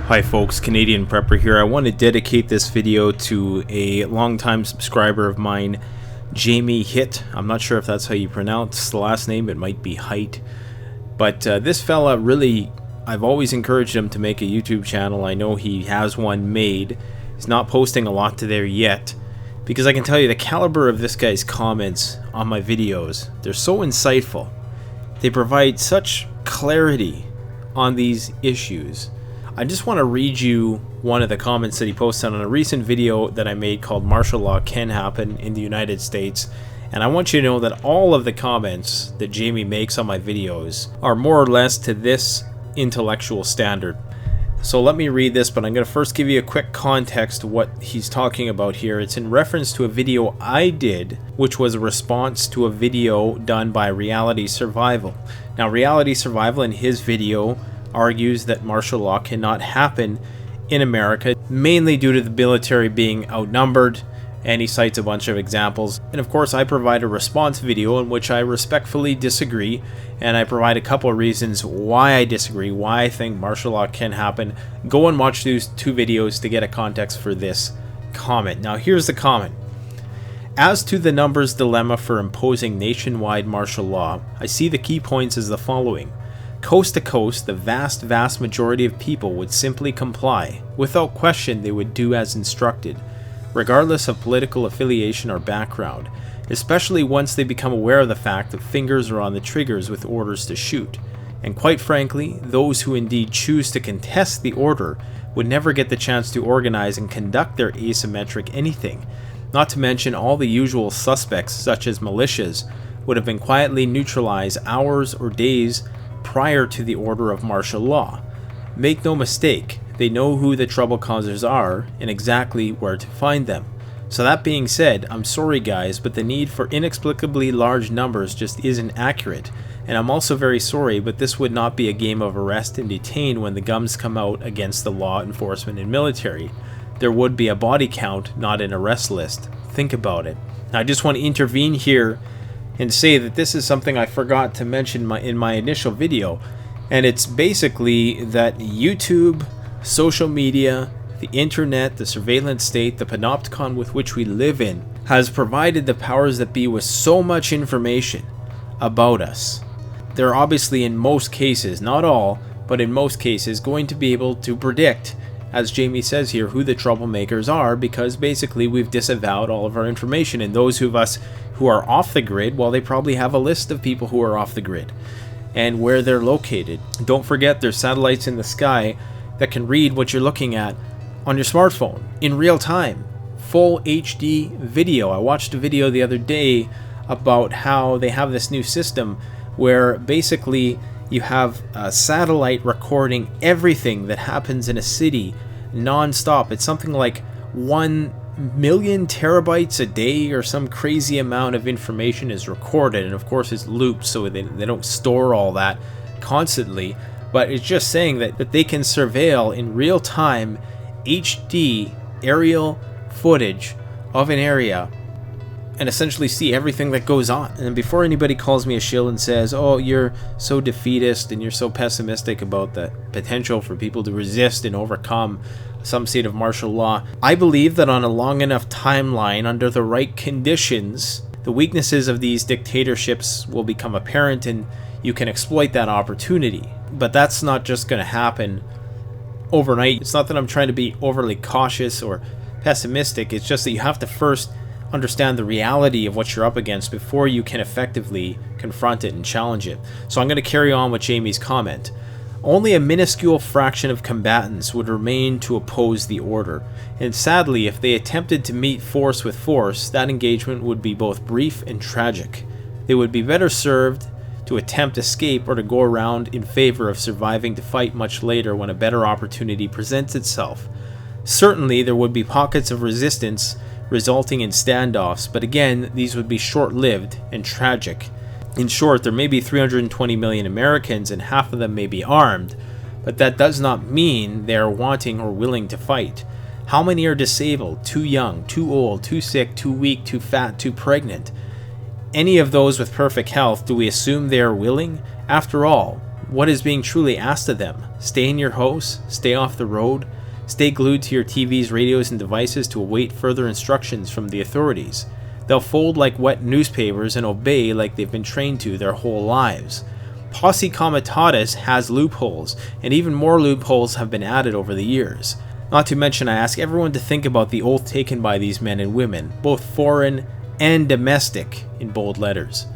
Hi folks, Canadian Prepper here. I want to dedicate this video to a longtime subscriber of mine, Jamie Hitt. I'm not sure if that's how you pronounce the last name, it might be Height. But this fella really, I've always encouraged him to make a YouTube channel. I know he has one made. He's not posting a lot to there yet, because I can tell you the caliber of this guy's comments on my videos, they're so insightful. They provide such clarity on these issues. I just want to read you one of the comments that he posted on a recent video that I made called Martial Law Can Happen in the United States. And I want you to know that all of the comments that Jamie makes on my videos are more or less to this intellectual standard. So let me read this, but I'm going to first give you a quick context to what he's talking about here. It's in reference to a video I did, which was a response to a video done by Reality Survival. Now, Reality Survival in his video argues that martial law cannot happen in America, mainly due to the military being outnumbered, and he cites a bunch of examples. And of course, I provide a response video in which I respectfully disagree, and I provide a couple of reasons why I disagree, why I think martial law can happen. Go and watch those two videos to get a context for this comment. Now, here's the comment. As to the numbers dilemma for imposing nationwide martial law, I see the key points as the following. Coast to coast, the vast majority of people would simply comply. Without question, they would do as instructed, regardless of political affiliation or background, especially once they become aware of the fact that fingers are on the triggers with orders to shoot. And quite frankly, those who indeed choose to contest the order would never get the chance to organize and conduct their asymmetric anything. Not to mention all the usual suspects, such as militias, would have been quietly neutralized hours or days prior to the order of martial law. Make no mistake, they know who the trouble causers are and exactly where to find them. So that being said, I'm sorry guys, but the need for inexplicably large numbers just isn't accurate. And I'm also very sorry, but this would not be a game of arrest and detain when the guns come out against the law enforcement and military. There would be a body count, not an arrest list. Think about it. Now, I just want to intervene here and say that this is something I forgot to mention in my initial video, and it's basically that YouTube, social media, the internet, the surveillance state, the panopticon with which we live in, has provided the powers that be with so much information about us. They're obviously in most cases, not all, but in most cases going to be able to predict, as Jamie says here, who the troublemakers are, because basically we've disavowed all of our information, and those of us who are off the grid, well, they probably have a list of people who are off the grid and where they're located. Don't forget, there's satellites in the sky that can read what you're looking at on your smartphone in real time. Full HD video. I watched a video the other day about how they have this new system where basically you have a satellite recording everything that happens in a city non-stop. It's something like 1 million terabytes a day or some crazy amount of information is recorded, and of course it's looped so they don't store all that constantly, but it's just saying that they can surveil in real time HD aerial footage of an area and essentially see everything that goes on. And before anybody calls me a shill and says, oh, you're so defeatist and you're so pessimistic about the potential for people to resist and overcome some state of martial law, I believe that on a long enough timeline, under the right conditions, the weaknesses of these dictatorships will become apparent and you can exploit that opportunity. But that's not just going to happen overnight. It's not that I'm trying to be overly cautious or pessimistic, it's just that you have to first understand the reality of what you're up against before you can effectively confront it and challenge it. So I'm going to carry on with Jamie's comment. Only a minuscule fraction of combatants would remain to oppose the order, and sadly, if they attempted to meet force with force, that engagement would be both brief and tragic. They would be better served to attempt escape or to go around in favor of surviving to fight much later when a better opportunity presents itself. Certainly, there would be pockets of resistance resulting in standoffs, but again, these would be short-lived and tragic. In short, there may be 320 million Americans and half of them may be armed, but that does not mean they are wanting or willing to fight. How many are disabled, too young, too old, too sick, too weak, too fat, too pregnant? Any of those with perfect health, do we assume they are willing? After all, what is being truly asked of them? Stay in your house, stay off the road, stay glued to your TVs, radios, and devices to await further instructions from the authorities. They'll fold like wet newspapers and obey like they've been trained to their whole lives. Posse Comitatus has loopholes, and even more loopholes have been added over the years. Not to mention, I ask everyone to think about the oath taken by these men and women, both foreign and domestic, in bold letters.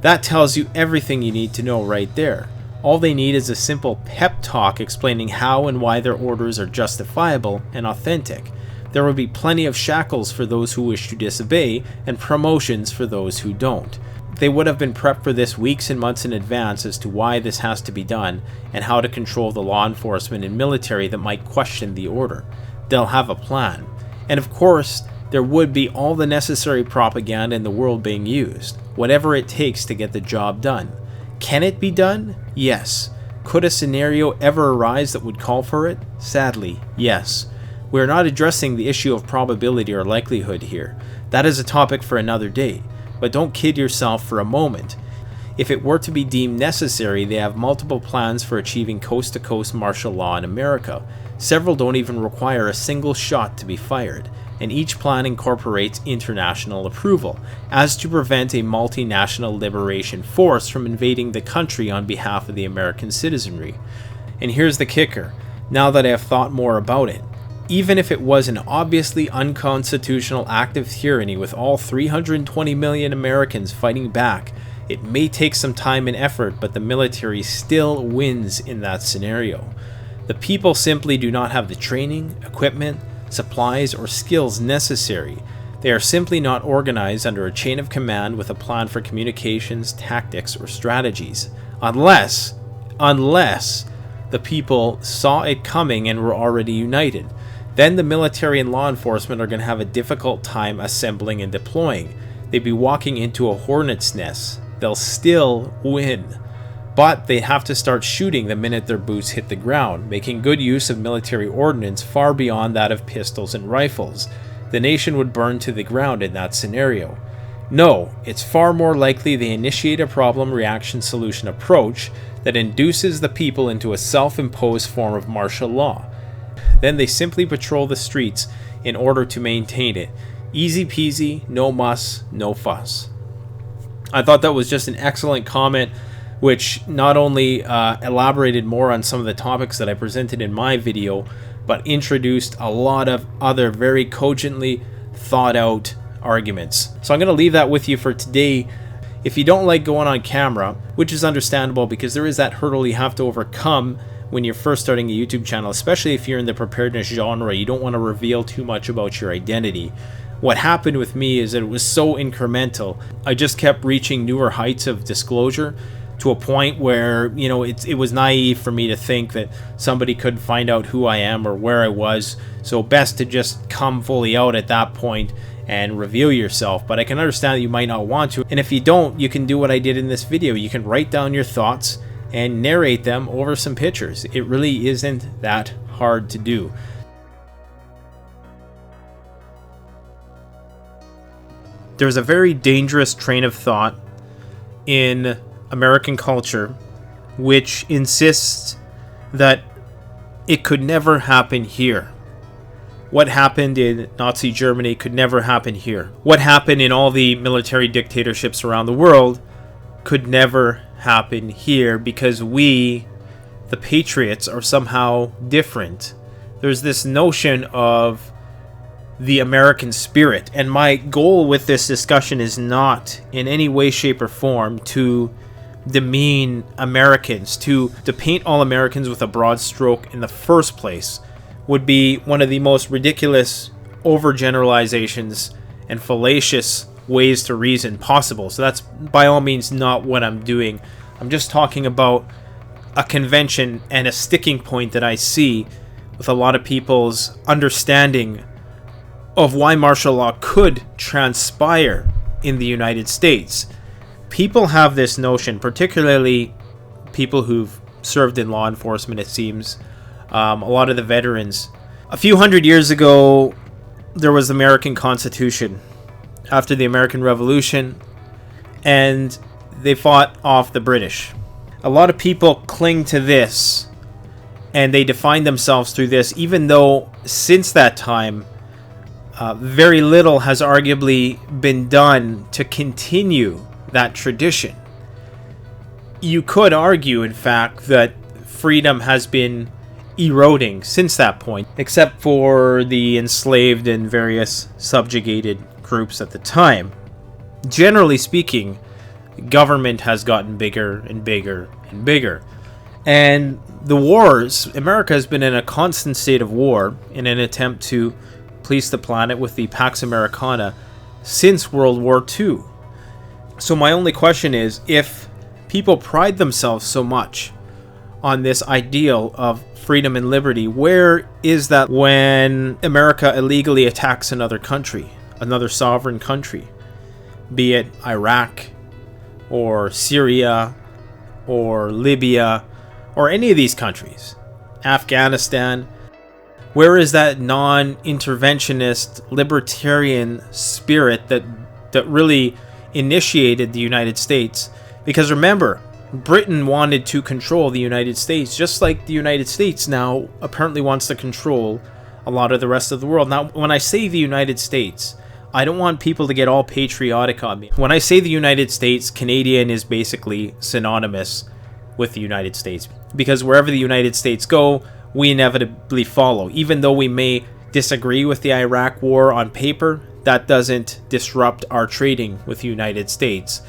That tells you everything you need to know right there. All they need is a simple pep talk explaining how and why their orders are justifiable and authentic. There will be plenty of shackles for those who wish to disobey, and promotions for those who don't. They would have been prepped for this weeks and months in advance as to why this has to be done, and how to control the law enforcement and military that might question the order. They'll have a plan. And of course, there would be all the necessary propaganda in the world being used, whatever it takes to get the job done. Can it be done? Yes. Could a scenario ever arise that would call for it? Sadly, yes. We are not addressing the issue of probability or likelihood here. That is a topic for another day. But don't kid yourself for a moment. If it were to be deemed necessary, they have multiple plans for achieving coast-to-coast martial law in America. Several don't even require a single shot to be fired, and each plan incorporates international approval, as to prevent a multinational liberation force from invading the country on behalf of the American citizenry. And here's the kicker, now that I have thought more about it. Even if it was an obviously unconstitutional act of tyranny with all 320 million Americans fighting back, it may take some time and effort, but the military still wins in that scenario. The people simply do not have the training, equipment, supplies, or skills necessary. They are simply not organized under a chain of command with a plan for communications, tactics, or strategies. Unless the people saw it coming and were already united. Then the military and law enforcement are going to have a difficult time assembling and deploying. They'd be walking into a hornet's nest. They'll still win. But they have to start shooting the minute their boots hit the ground, making good use of military ordnance far beyond that of pistols and rifles. The nation would burn to the ground in that scenario. No, it's far more likely they initiate a problem-reaction-solution approach that induces the people into a self-imposed form of martial law. Then they simply patrol the streets in order to maintain it. Easy peasy, no muss, no fuss. I thought that was just an excellent comment, which not only elaborated more on some of the topics that I presented in my video, but introduced a lot of other very cogently thought out arguments. So I'm going to leave that with you for today. If you don't like going on camera, which is understandable because there is that hurdle you have to overcome when you're first starting a YouTube channel, especially if you're in the preparedness genre, you don't want to reveal too much about your identity. What happened with me is that it was so incremental. I just kept reaching newer heights of disclosure to a point where, you know, it was naive for me to think that somebody could find out who I am or where I was. So best to just come fully out at that point and reveal yourself. But I can understand that you might not want to. And if you don't, you can do what I did in this video. You can write down your thoughts and narrate them over some pictures. It really isn't that hard to do. There's a very dangerous train of thought in American culture which insists that it could never happen here. What happened in Nazi Germany could never happen here. What happened in all the military dictatorships around the world could never happen here because we, the patriots, are somehow different. There's this notion of the American spirit, and my goal with this discussion is not in any way, shape, or form to demean Americans. To paint all Americans with a broad stroke in the first place would be one of the most ridiculous overgeneralizations and fallacious ways to reason possible. So that's by all means not what I'm doing. I'm just talking about a convention and a sticking point that I see with a lot of people's understanding of why martial law could transpire in the United States. People have this notion, particularly people who've served in law enforcement, it seems, a lot of the veterans. A few hundred years ago, there was the American Constitution after the American Revolution, and they fought off the British. A lot of people cling to this, and they define themselves through this, even though since that time, very little has arguably been done to continue that tradition. You could argue, in fact, that freedom has been eroding since that point, except for the enslaved and various subjugated groups at the time. Generally speaking, government has gotten bigger and bigger and bigger. And the wars, America has been in a constant state of war in an attempt to police the planet with the Pax Americana since World War II. So my only question is, if people pride themselves so much on this ideal of freedom and liberty, where is that when America illegally attacks another country, another sovereign country, be it Iraq or Syria or Libya or any of these countries, Afghanistan? Where is that non-interventionist libertarian spirit that really initiated the United States? Because remember, Britain wanted to control the United States, just like the United States now apparently wants to control a lot of the rest of the world. Now, when I say the United States, I don't want people to get all patriotic on me. When I say the United States, Canadian is basically synonymous with the United States, because wherever the United States go, we inevitably follow. Even though we may disagree with the Iraq war on paper, that doesn't disrupt our trading with the United States.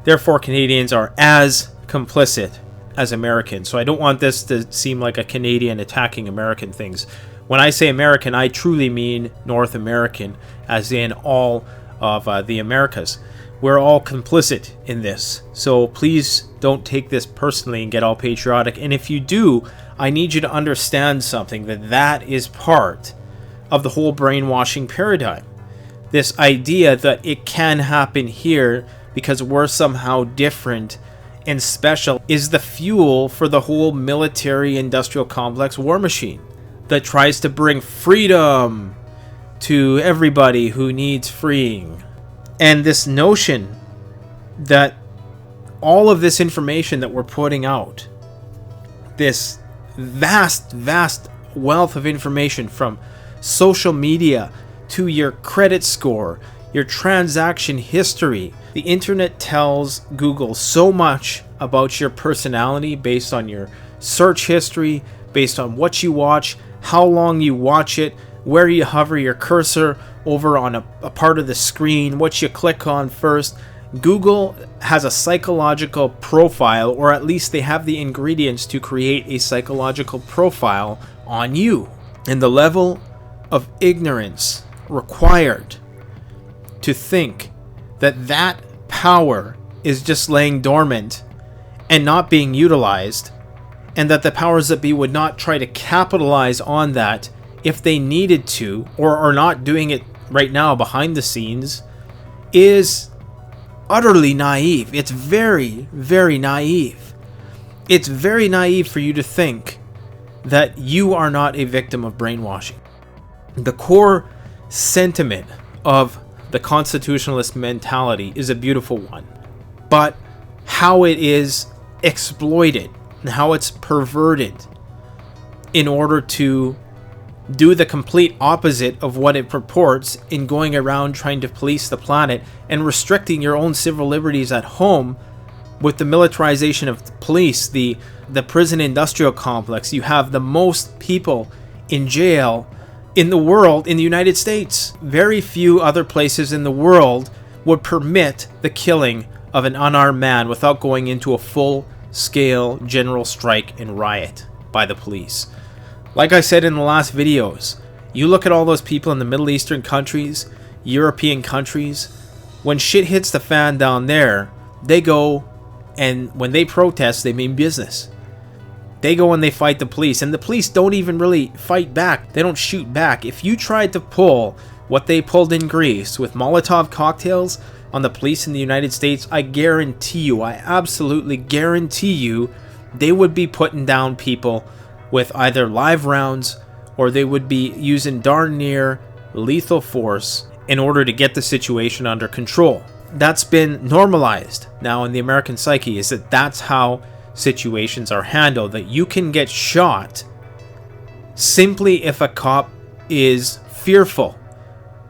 Therefore, Canadians are as complicit as Americans. So I don't want this to seem like a Canadian attacking American things. When I say American, I truly mean North American, as in all of the Americas. We're all complicit in this. So please don't take this personally and get all patriotic. And if you do, I need you to understand something, that is part of the whole brainwashing paradigm. This idea that it can happen here because we're somehow different and special is the fuel for the whole military-industrial complex war machine that tries to bring freedom to everybody who needs freeing. And this notion that all of this information that we're putting out, this vast wealth of information, from social media to your credit score, your transaction history. The internet tells Google so much about your personality based on your search history, based on what you watch, how long you watch it, where you hover your cursor over on a part of the screen, what you click on first. Google has a psychological profile, or at least they have the ingredients to create a psychological profile on you. And the level of ignorance required to think that that power is just laying dormant and not being utilized, and that the powers that be would not try to capitalize on that if they needed to, or are not doing it right now behind the scenes, is utterly naive. It's very, very naive. It's very naive for you to think that you are not a victim of brainwashing. The core sentiment of the constitutionalist mentality is a beautiful one, but how it is exploited and how it's perverted in order to do the complete opposite of what it purports in going around trying to police the planet and restricting your own civil liberties at home with the militarization of the police, the prison industrial complex. You have the most people in jail in the world, in the United States. Very few other places in the world would permit the killing of an unarmed man without going into a full-scale general strike and riot by the police. Like I said in the last videos, you look at all those people in the Middle Eastern countries, European countries, when shit hits the fan down there, they go, and when they protest, they mean business. They go and they fight the police, and the police don't even really fight back. They don't shoot back. If you tried to pull what they pulled in Greece with Molotov cocktails on the police in the United States, I guarantee you, I absolutely guarantee you, they would be putting down people with either live rounds, or they would be using darn near lethal force in order to get the situation under control. That's been normalized now in the American psyche, is that that's how situations are handled, that you can get shot simply if a cop is fearful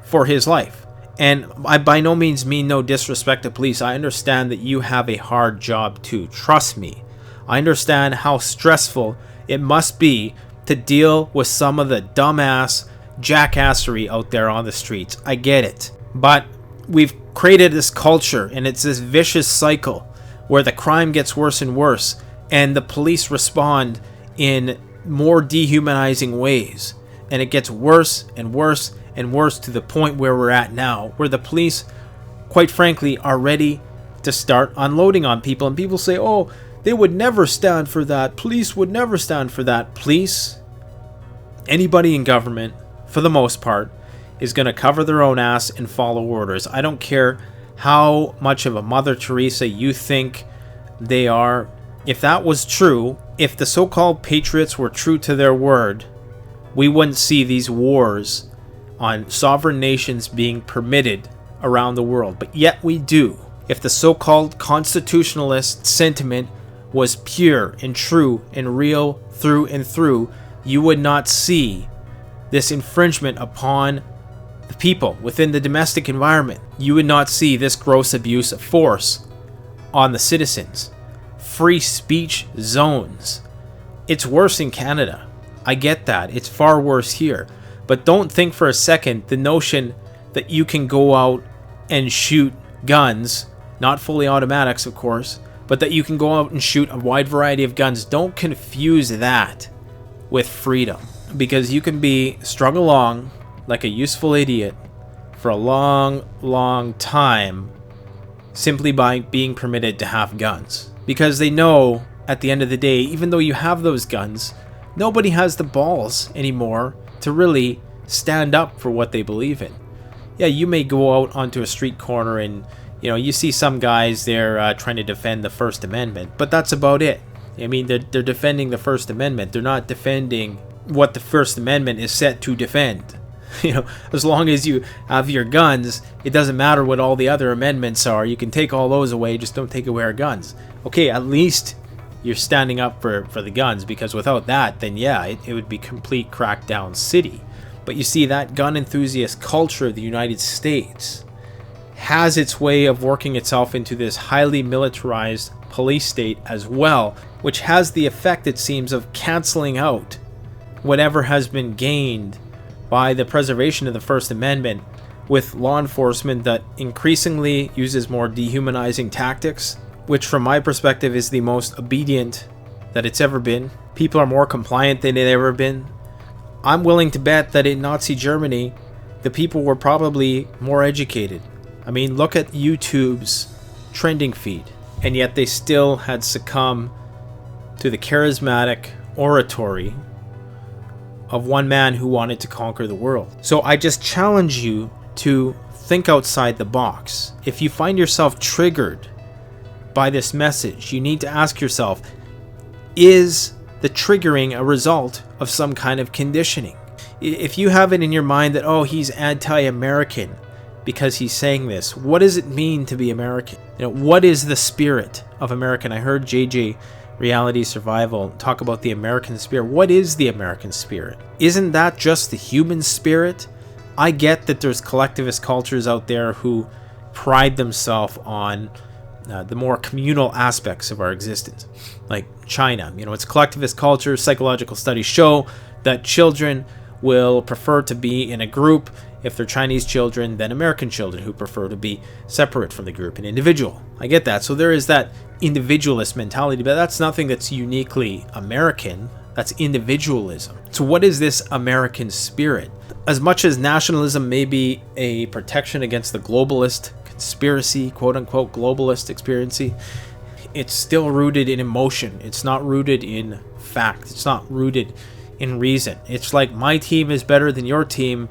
for his life. And I by no means mean no disrespect to police. I understand that you have a hard job too. Trust me. I understand how stressful it must be to deal with some of the dumbass jackassery out there on the streets. I get it. But we've created this culture, and it's this vicious cycle where the crime gets worse and worse, and the police respond in more dehumanizing ways. And it gets worse and worse and worse to the point where we're at now, where the police, quite frankly, are ready to start unloading on people. And people say, oh, they would never stand for that. Police would never stand for that. Police, anybody in government, for the most part, is going to cover their own ass and follow orders. I don't care how much of a Mother Teresa you think they are. If that was true, if the so-called patriots were true to their word, we wouldn't see these wars on sovereign nations being permitted around the world. But yet we do. If the so-called constitutionalist sentiment was pure and true and real through and through, you would not see this infringement upon the people within the domestic environment. You would not see this gross abuse of force on the citizens. Free speech zones. It's worse in Canada. I get that. It's far worse here. But don't think for a second the notion that you can go out and shoot guns, not fully automatics of course, but that you can go out and shoot a wide variety of guns. Don't confuse that with freedom, because you can strung along like a useful idiot for a long time simply by being permitted to have guns. Because they know at the end of the day, even though you have those guns, nobody has the balls anymore to really stand up for what they believe in. Yeah, you may go out onto a street corner and, you know, you see some guys there trying to defend the First Amendment, but that's about it. I mean, they're defending the First Amendment. They're not defending what the First Amendment is set to defend. You know, as long as you have your guns, it doesn't matter what all the other amendments are. You can take all those away, just don't take away our guns. Okay, at least you're standing up for the guns, because without that, then yeah, it would be complete crackdown city. But you see, that gun enthusiast culture of the United States has its way of working itself into this highly militarized police state as well, which has the effect, it seems, of canceling out whatever has been gained by the preservation of the First Amendment with law enforcement that increasingly uses more dehumanizing tactics, which from my perspective is the most obedient that it's ever been. People are more compliant than they've ever been. I'm willing to bet that in Nazi Germany, the people were probably more educated. I mean, look at YouTube's trending feed, and yet they still had succumbed to the charismatic oratory of one man who wanted to conquer the world. So I just challenge you to think outside the box. If you find yourself triggered by this message, you need to ask yourself, is the triggering a result of some kind of conditioning? If you have it in your mind that, oh, he's anti-American because he's saying this, what does it mean to be American? You know, what is the spirit of American? I heard JJ Reality Survival talk about the American spirit. What is the American spirit? Isn't that just the human spirit? I get that there's collectivist cultures out there who pride themselves on the more communal aspects of our existence, like China. You know, it's collectivist culture. Psychological studies show that children will prefer to be in a group if they're Chinese children than American children, who prefer to be separate from the group, an individual. I get that. So there is that individualist mentality, but that's nothing that's uniquely American. That's individualism. So what is this American spirit? As much as nationalism may be a protection against the globalist conspiracy, quote-unquote globalist experiency, it's still rooted in emotion. It's not rooted in fact. It's not rooted in reason. It's like, my team is better than your team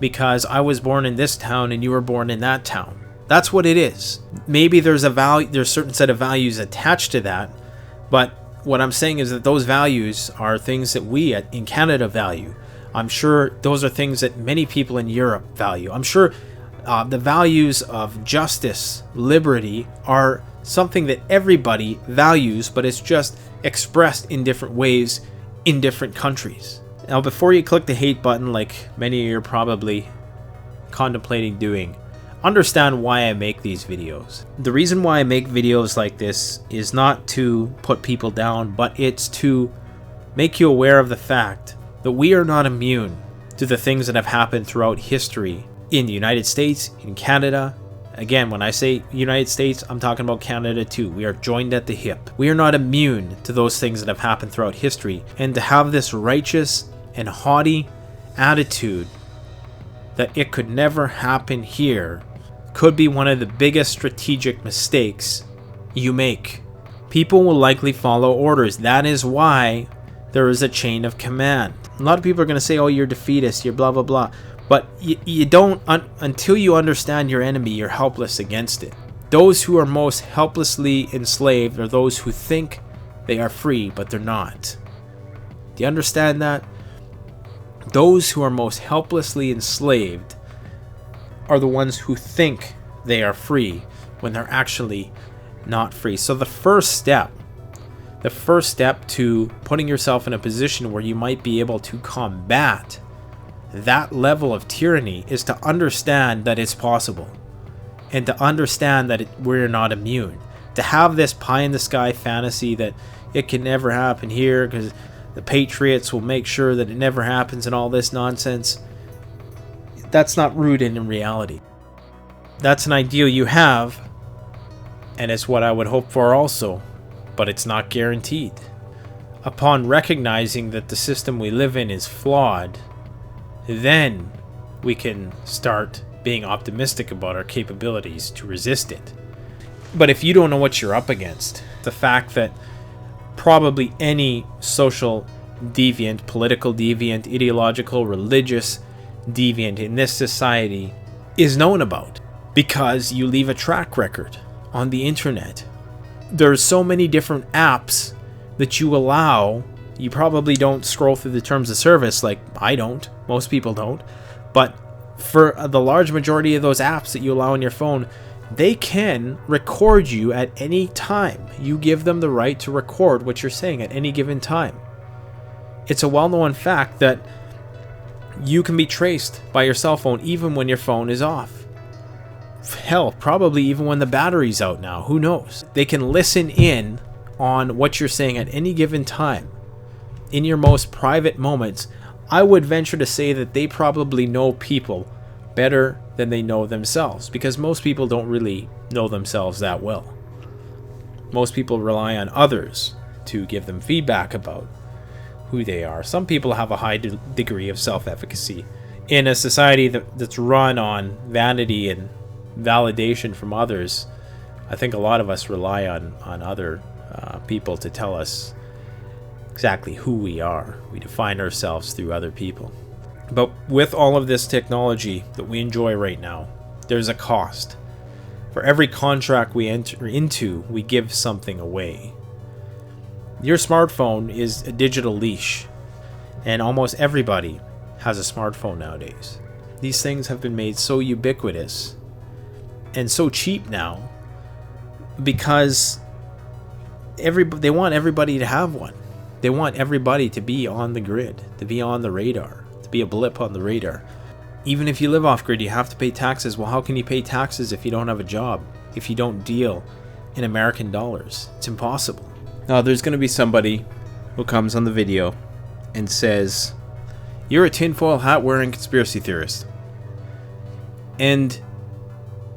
because I was born in this town and you were born in that town. That's what it is. Maybe there's a certain set of values attached to that, but what I'm saying is that those values are things that we in Canada value. I'm sure those are things that many people in Europe value. I'm sure the values of justice, liberty are something that everybody values, but it's just expressed in different ways in different countries. Now, before you click the hate button, like many of you are probably contemplating doing, understand why I make these videos. The reason why I make videos like this is not to put people down, but it's to make you aware of the fact that we are not immune to the things that have happened throughout history in the United States, in Canada. Again, when I say United States, I'm talking about Canada too. We are joined at the hip. We are not immune to those things that have happened throughout history. And to have this righteous and haughty attitude that it could never happen here could be one of the biggest strategic mistakes you make. People will likely follow orders. That is why there is a chain of command. A lot of people are going to say, oh, you're defeatist, you're blah, blah, blah. But you don't, until you understand your enemy, you're helpless against it. Those who are most helplessly enslaved are those who think they are free, but they're not. Do you understand that? Those who are most helplessly enslaved are the ones who think they are free when they're actually not free. So the first step to putting yourself in a position where you might be able to combat that level of tyranny is to understand that it's possible, and to understand that we're not immune. To have this pie in the sky fantasy that it can never happen here because the Patriots will make sure that it never happens and all this nonsense, that's not rooted in reality. That's an ideal you have, and it's what I would hope for also, but it's not guaranteed. Upon recognizing that the system we live in is flawed, then we can start being optimistic about our capabilities to resist it. But if you don't know what you're up against, the fact that probably any social deviant, political deviant, ideological, religious deviant in this society is known about, because you leave a track record on the internet. There's so many different apps that you allow. You probably don't scroll through the terms of service, like I don't, most people don't, but for the large majority of those apps that you allow on your phone, they can record you at any time. You give them the right to record what you're saying at any given time. It's a well-known fact that you can be traced by your cell phone even when your phone is off. Hell, probably even when the battery's out now, who knows? They can listen in on what you're saying at any given time. In your most private moments, I would venture to say that they probably know people better than they know themselves, because most people don't really know themselves that well. Most people rely on others to give them feedback about who they are. Some people have a high degree of self-efficacy. In a society that's run on vanity and validation from others, I think a lot of us rely on other people to tell us exactly who we are. We define ourselves through other people. But with all of this technology that we enjoy right now, there's a cost. For every contract we enter into, we give something away. Your smartphone is a digital leash, and almost everybody has a smartphone nowadays. These things have been made so ubiquitous and so cheap now because they want everybody to have one. They want everybody to be on the grid, to be on the radar, to be a blip on the radar. Even if you live off grid, you have to pay taxes. Well, how can you pay taxes if you don't have a job, if you don't deal in American dollars? It's impossible. Now, there's going to be somebody who comes on the video and says, you're a tinfoil hat wearing conspiracy theorist. And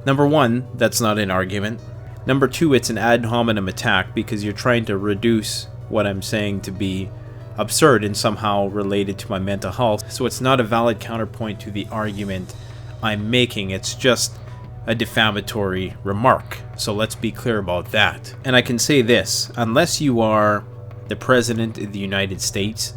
number one, that's not an argument. Number two, it's an ad hominem attack because you're trying to reduce what I'm saying to be absurd and somehow related to my mental health. So it's not a valid counterpoint to the argument I'm making. It's just a defamatory remark. So let's be clear about that. And I can say this, unless you are the president of the United States,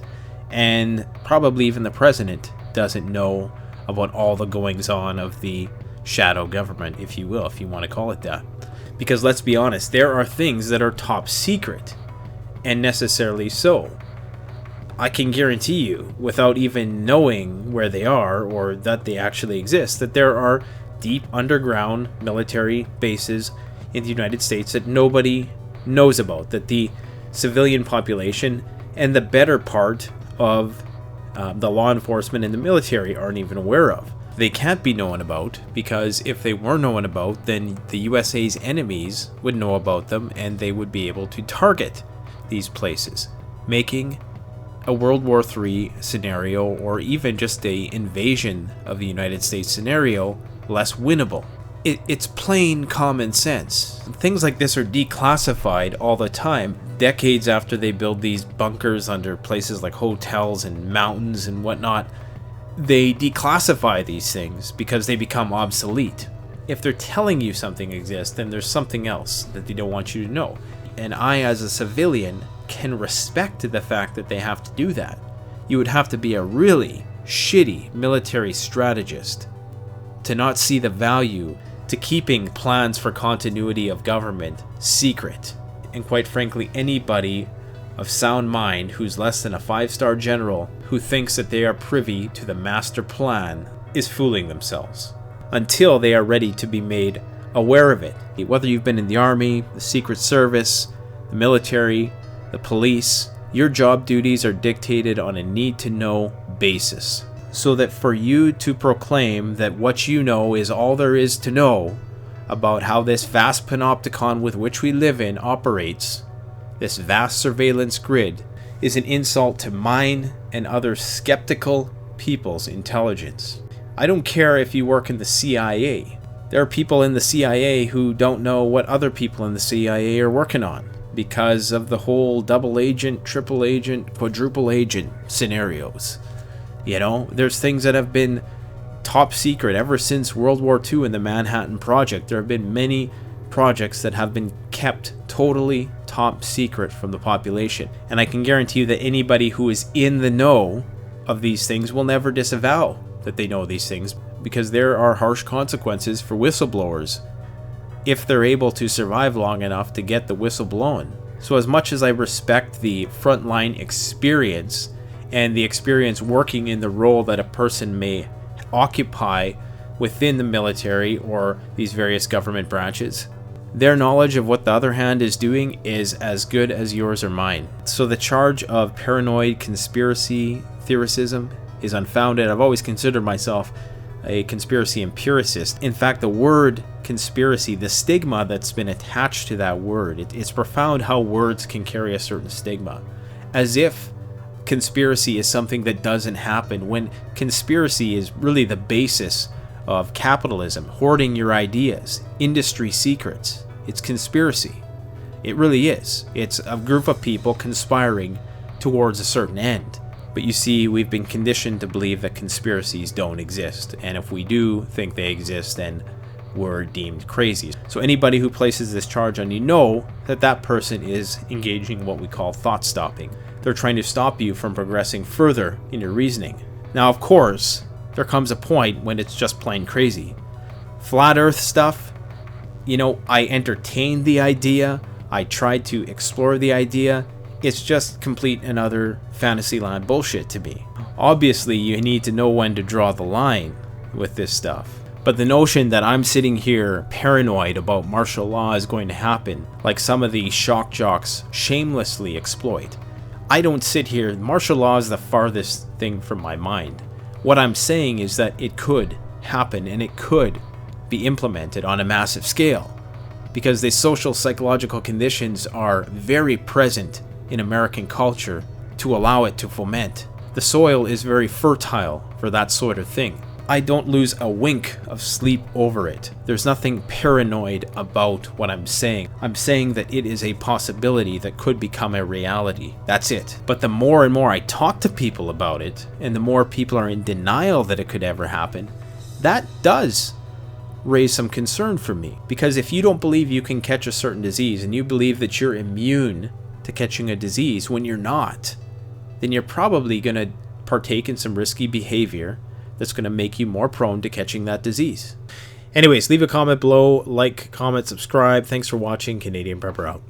and probably even the president doesn't know about all the goings on of the shadow government, if you will, if you want to call it that. Because let's be honest, there are things that are top secret, and necessarily so. I can guarantee you, without even knowing where they are or that they actually exist, that there are deep underground military bases in the United States that nobody knows about, that the civilian population and the better part of the law enforcement and the military aren't even aware of. They can't be known about because if they were known about, then the USA's enemies would know about them and they would be able to target these places, making a World War III scenario or even just a invasion of the United States scenario less winnable. It's plain common sense. Things like this are declassified all the time, decades after they build these bunkers under places like hotels and mountains and whatnot. They declassify these things because they become obsolete. If they're telling you something exists, then there's something else that they don't want you to know. And I, as a civilian, can respect the fact that they have to do that. You would have to be a really shitty military strategist to not see the value to keeping plans for continuity of government secret. And quite frankly, anybody of sound mind who's less than a 5-star general who thinks that they are privy to the master plan is fooling themselves until they are ready to be made aware of it. Whether you've been in the army, the Secret Service, the military, the police, your job duties are dictated on a need-to-know basis. So that for you to proclaim that what you know is all there is to know about how this vast panopticon with which we live in operates, this vast surveillance grid, is an insult to mine and other skeptical people's intelligence. I don't care if you work in the CIA. There are people in the CIA who don't know what other people in the CIA are working on because of the whole double agent, triple agent, quadruple agent scenarios. You know, there's things that have been top secret ever since World War II and the Manhattan Project. There have been many projects that have been kept totally top secret from the population. And I can guarantee you that anybody who is in the know of these things will never disavow that they know these things, because there are harsh consequences for whistleblowers if they're able to survive long enough to get the whistle blown. So as much as I respect the frontline experience and the experience working in the role that a person may occupy within the military or these various government branches, their knowledge of what the other hand is doing is as good as yours or mine. So the charge of paranoid conspiracy theoricism is unfounded. I've always considered myself a conspiracy empiricist. In fact, the word conspiracy, the stigma that's been attached to that word, it's profound how words can carry a certain stigma. As if conspiracy is something that doesn't happen, when conspiracy is really the basis of capitalism, hoarding your ideas, industry secrets. It's conspiracy. It really is. It's a group of people conspiring towards a certain end. But you see, we've been conditioned to believe that conspiracies don't exist, and if we do think they exist, then we're deemed crazy. So anybody who places this charge on you, know that that person is engaging in what we call thought stopping. They're trying to stop you from progressing further in your reasoning. Now, of course, there comes a point when it's just plain crazy. Flat Earth stuff, you know, I entertained the idea, I tried to explore the idea. It's just complete and utter Fantasyland bullshit to me. Obviously, you need to know when to draw the line with this stuff. But the notion that I'm sitting here paranoid about martial law is going to happen, like some of the shock jocks shamelessly exploit. I don't sit here, martial law is the farthest thing from my mind. What I'm saying is that it could happen and it could be implemented on a massive scale, because the social psychological conditions are very present in American culture to allow it to foment. The soil is very fertile for that sort of thing. I don't lose a wink of sleep over it. There's nothing paranoid about what I'm saying. I'm saying that it is a possibility that could become a reality. That's it. But the more and more I talk to people about it, and the more people are in denial that it could ever happen, that does raise some concern for me. Because if you don't believe you can catch a certain disease, and you believe that you're immune to catching a disease when you're not, then you're probably going to partake in some risky behavior that's going to make you more prone to catching that disease. Anyways, leave a comment below, like, comment, subscribe. Thanks for watching. Canadian Prepper out.